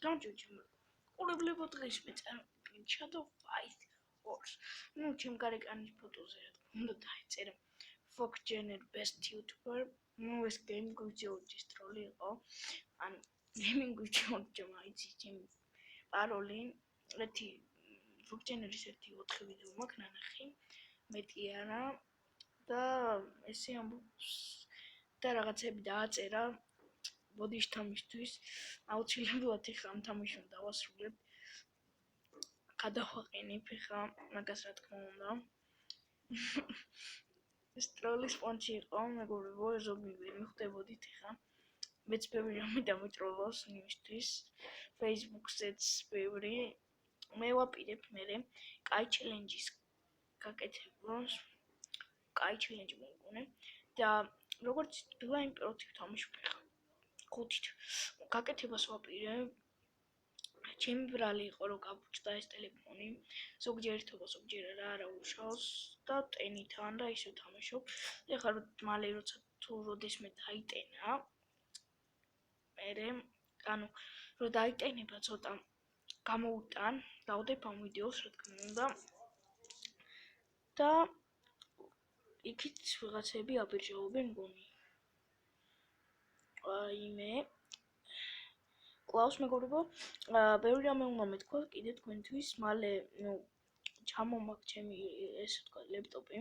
გამჭვირვალე. ყურებლებო დღეს მე წარმოვიდგინე Shadow Fight Horse. ჩემ გარეკანის ფოტოზე რა თქმა უნდა დაეწერა Foxgener Best YouTuber. ეს Gaming with George's ტროლი იყო. ანუ Gaming with George მაიცი ჩემი პაროლი. ერთი Foxgeneris 1-4 ვიდეო მაქვს ნანახი. მეტი არა და ესე ამბობს და რაღაცები დააწერა ბოდიშ თამისთვის. აუცილებლად ეხლა ამ თამაში უნდა დავასრულებ. გადავაყენებ ეხლა მაგას რა თქმა უნდა. ეს ტროლი სპონჯი იყო, მეგობრებო, ზოგი ვერ მიხვდებოდით ეხლა. მეც ბევრი რამე დამიტროლოს იმისთვის. Facebook-ზეც ბევრი. მე ვაპირებ მერე კაი ჩელენჯის გაკეთებას. კაი ჩელენჯი მოგონე და როგორც Blind Pro-ით თამაშობ ეხლა. ხუთით გაკეთებას ვაპირებ. ჩემი ბრალი იყო რომ გაბუჭდა ეს ტელეფონი. ზოგჯერ ერთობა, ზოგჯერ არა უშავს და ტენითან და ისე ვთამაშობ. ეხლა მალე როცა თუ როდესმე დაიტენა მერე ანუ რომ დაიტენება ცოტა გამოუტან, დავდებ ამ ვიდეოს რა თქმა უნდა. და იქით ვიღაცები აბირჟაობენ მგონი. მე კლავს მეგობრებო, ბევრი რამე უნდა მეთქვა კიდე თქვენთვის, მალე ჩამომაქ ჩემი ესე თქვა ლეპტოპი.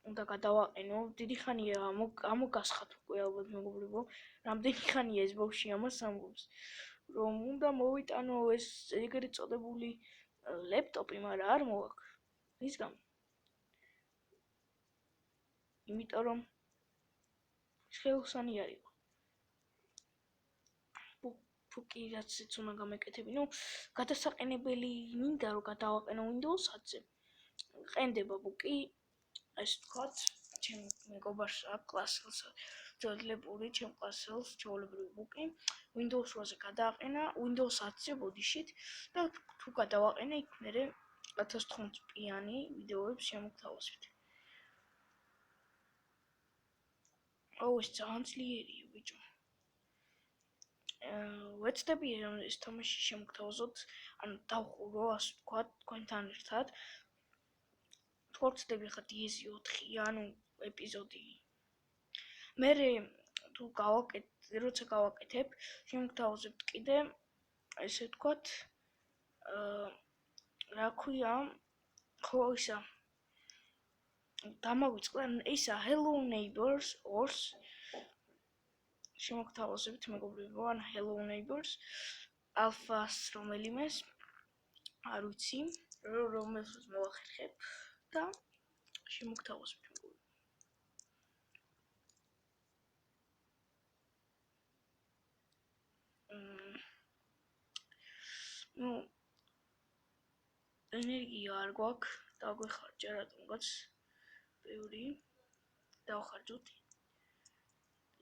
უნდა გადავაყენო, დიდი ხანია ამოგასხათ უკვე ალბათ მეგობრებო. რამდენი ხანია ეს ბავშვი ამას ამბობს, რომ უნდა მოვიტანო ეს ეგრეთ წოდებული ლეპტოპი, მაგრამ არ მოვაქ. რის გამო? იმიტომ რომ ხელოსანი არ იყო. ფუკი რაცაც უნდა გამეკეთები, გადასაყენებელი მინდა რომ გადავაყენო Windows-ზე. ყენდება ბუკი, ეს ვთქვათ, ჩემ მეგობარს აქვს კლასელს, ძველებური ჩემ კლასელს ჩვეულებრივი ბუკი. Windows 8-ზე გადააყენა, Windows 10-ზე ბოდიშით და თუ გადავაყენე იქ მერე 1080p-იანი ვიდეოებს შემოგთავაზებთ. ეს ძალიან ძლიერია ბიჭო. ვეცდები რომ ეს თამაში შემოგთავაზოთ, ანუ დავხურო, ასე ვთქვათ, თქვენთან ერთად. თუ ვცდები ხა DSi 4, ანუ ეპიზოდი. მერე თუ როცა გავაკეთებ, შემოგთავაზებთ კიდე, ესე ვთქვათ, რა ქვია, ხო ისა დამავიწყდა ისა Hello Neighbors Horse შემოგთავაზებთ მეგობრებო, ან Hello Neighbors Alpha-ს რომელიმეს არ ვიცი, რომელსაც მოვახერხებ და შემოგთავაზებთ მეგობრებო. ენერგია არ გვაქვს, დაგვეხარჯა რატომღაც ბევრი დავხარჯოთ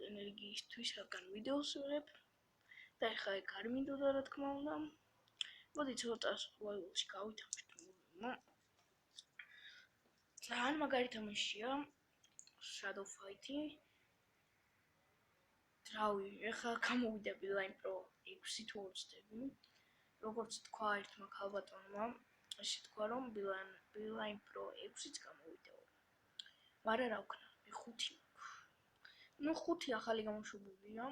ენერგიისთვის, რადგან ვიდეოს ვიღებ და ეხლა ეგ არ მინდოდა რა თქმა უნდა. მოდი ცოტა survival-ში გავითამაშოთ. ძალიან მაგარი თამაშია Shadow Fight-ი. რავი, ეხლა გამოვიდა Blind Pro 6 თუ ვცდები. როგორც თქვა ერთმა ქალბატონმა, ესე თქვა რომ Blind Pro 6-იც გამოვიდა. მაგრამ რა ვქნა, მე 5 მაქვს. 5 ახალი გამოშვებულია.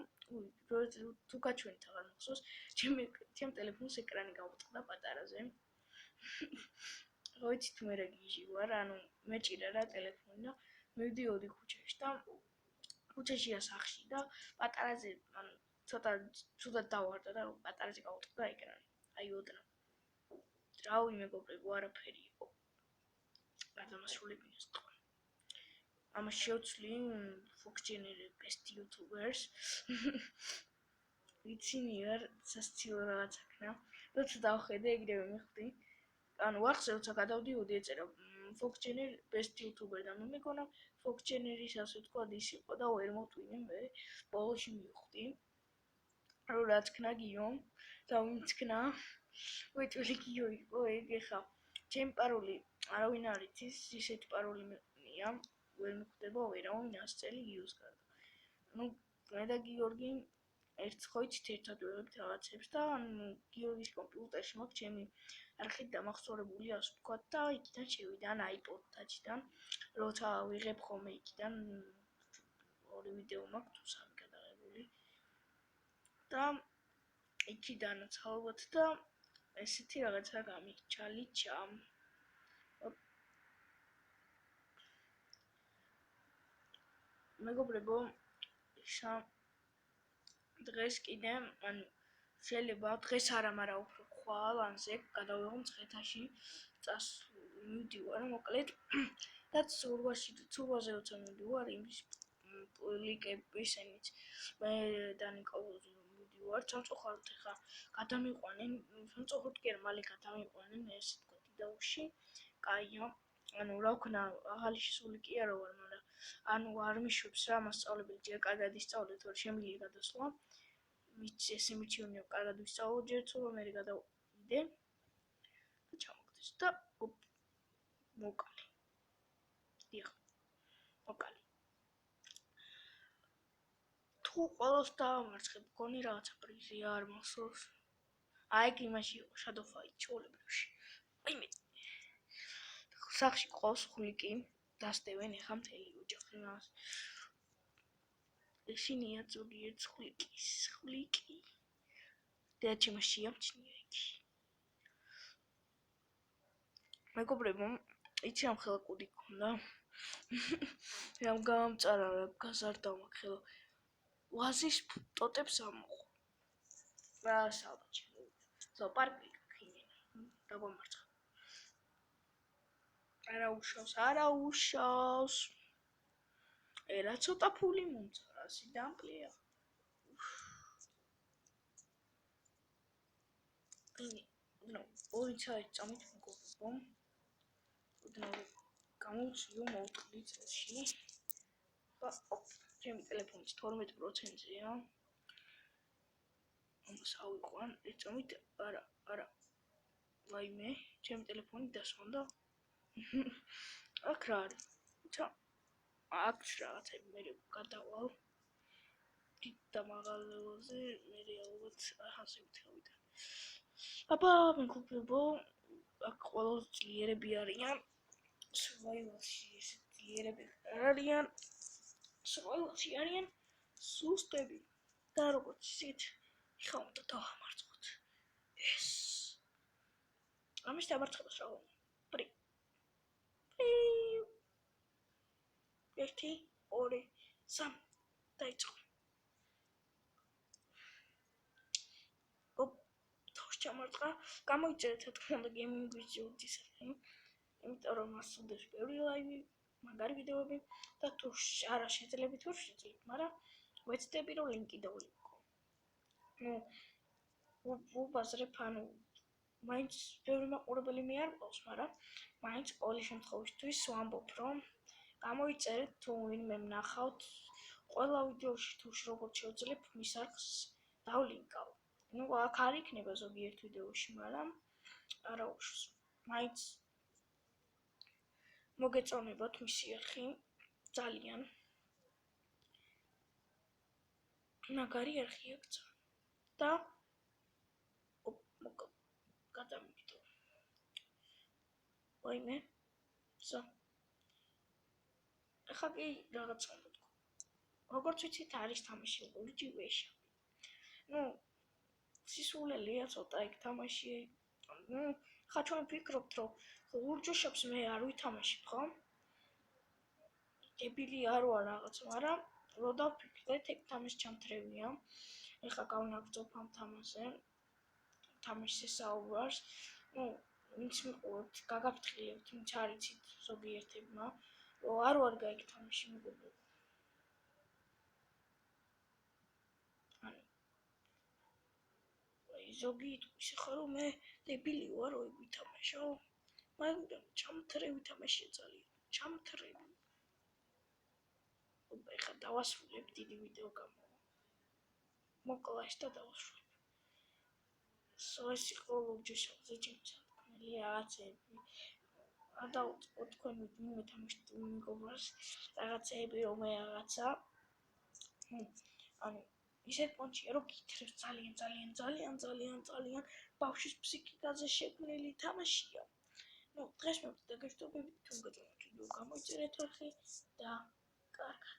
თუ გაჩვენეთ აღარ მახსოვს, ჩემ ტელეფონს ეკრანი გამოვწყდა პატარაზე. ხო იცით მე რა გიჟი ვარ, ანუ მეჭირა რა ტელეფონი და მივდიოდი ქუჩაში და ქუჩაშია სახში და პატარაზე ანუ ცოტა ცუდად დავარდა და პატარაზე გავუწყდა ეკრანი. აი ოდნა. რავი მეგობრებო, არაფერი იყო. გადამასრულებინეს თქვა. ამას შევცვლი Foxgener Best YouTubers. ვიცინი არ სასცილო რაღაც აქნა. როცა დავხედე ეგრევე მიხვდი. ანუ ვახსენე როცა გადავდიოდი ეწერა Foxgener Best YouTuber და მე მეგონა Foxgeneris ასე თქვა ის იყო და ვერ მოვტვინე მე ბოლოში მივხვდი. რომ რაც ქნა გიო და ვინც ქნა ვეჭველი გიო იყო ეგ ეხა ჩემი პაროლი არავინ არ იცის ისეთი პაროლია ვერ მიხვდება ვერავინ 100 წელი გიოს გარდა. მე და გიორგი ერთ ხოით ერთად ვიღებთ რაღაცებს და გიორგის კომპიუტერში მაქვს ჩემი არხით დამახსოვრებული ასე ვთქვათ და იქიდან შევიდა ან iPod-დან როცა ვიღებ ხოლმე იქიდან ორი ვიდეო მაქვს თუ სამი გადაღებული და იქიდანაც ალბათ და ესეთი რაღაცა გამიჩა ლიჩა მეგობრებო დღეს კიდე ანუ შეიძლება დღეს არა მაგრამ უფრო ხვალ ანზე გადავიღო მცხეთაში მივდივარ მოკლედ და ცურვაზე როცა მივდივარ იმის ლიკების ენიც მე და ნიკოლოზი მივდივარ სამწუხაროდ ხა გადამიყვანენ სამწუხაროდ კი არა მალე გადამიყვანენ ესე თქვა დიდაუში კაია ანუ რა ვქნა ახალი შესული კი არა ვარ მაგრამ ანუ არ მიშვებს რა მასწავლებელი ჯერ კარგად ისწავლე თორე შემიძლია გადასვლა ესე მიჩვენე კარგად ვისწავლო ჯერ თუ მე გადავიდე და ჩამოგდეს და მოკალი დიახ მოკალი თუ ყველას დაამარცხებ გონი რაღაცა პრიზი არ მახსოვს აი კი მაშინ იყო shadow fight ჩოლებრივში აი მე სახში ყავს ხვლიკი დასდევენ ეხა მთელი ოჯახი მას ესინია ზოგიერთ ხვლიკი და ჩემ შეამჩნია იქ მეგობრებო იცი ამ ხელა კუდი გქონდა რამ გამამწარა რა გაზარდა მაგ ხელა ვაზის ტოტებს ამოყო რა საბჭი ზოპარკი ქინა დაგვამარცხა არა უშავს ერა ცოტა ფული მომწარა ასი დამკლია ნუ ორი წაი წამით მეგობრებო გამოვწიო მოვტყდი წელში და ჩემი ტელეფონის 12%-ია ამას ავიყვან წამით არა ვაიმე ჩემი ტელეფონი დასვანდა აქ რა არის აქ რაღაცები მე გადავალ დიდ და მაღალ ლეველზე მე ალბათ ასე ვთქვი აბა მეგობრებო აქ ყველა ძლიერები არიან survival-ში ესე ძლიერები არიან survival-ში არიან სუსტები და როგორც ისეთ ხა უნდა დავამარცხოთ ეს ამის დამარცხებას რა ვუყო პრი 1 2 3 დაიწყო თორს ჩამარწყა გამოიწერეთ თქმა უნდა გეიმინგის ჯორჯის იმიტომ რომ მას უნდეს ბევრი ლაივი მაგარი ვიდეოები და თუ არა შეძლებთ თუ შეძლებთ მაგრამ ვეცდები რომ ლინკი დავликო ნუ ვუბაზრებ ანუ მაინც ბევრი მაყურებელი მე არ ყავს მაგრამ მაინც ყოველი შემთხვევისთვის ვამბობ რომ გამოიწერეთ თუ ვინმე ნახავთ ყველა ვიდეოში თუ როგორც შევძლებ მის არხს დავლინკავ ნუ აქ არ იქნება ზოგიერთ ვიდეოში მაგრამ არა უშავს მაინც მოგეწონებათ მისი არხი ძალიან მაგარი არხია და გადამიგდო ვაიმე ზო ახლა კი რაღაც უნდა თქვა როგორც ვიცით არის თამაში ლუიჯი ვეშა ნუ სისულელია ცოტა იქ თამაში ნუ ხა ჩვენ ვფიქრობთ რომ ლურჯუშებს მე არ ვითამაშებ ხო დებილი არ ვარ რაღაც მაგრამ რო დავფიქრდეთ ეგ თამაში ჩამთრევია ეხლა გავნაგრძობ ამ თამაშზე საუბარს ნუ ვინც მიყურებთ გაგაფრთხილებთ ვინც არ იცით ზოგიერთებმა რომ არ ვარ გაიგ თამაში მეგობრებო ზოგი ისე ხარ რომ მე დებილი ვარ რომ ვითამაშო მაგრამ ჩამთრევი თამაშია ძალიან ჩამთრევი ეხლა დავასრულებ დიდი ვიდეო გამო მოკლაშ და დავასრულებ სოისი ყოლოჯუშებზე ჩემსა რაღაცები ადაუწყო თქვენ ვინმე თამაშობთ მეგობრებს რაღაცები რომ მე რაღაცა ანუ ისეთ პონჩია, რომ გითხრებს ძალიან ბავშვის ფსიქიკაზე შექმნილი თამაშია. დღეს მე დაგეშტობებით თუ გაწონოთ ვიდეო გამოიწერეთ ხელი და კარგად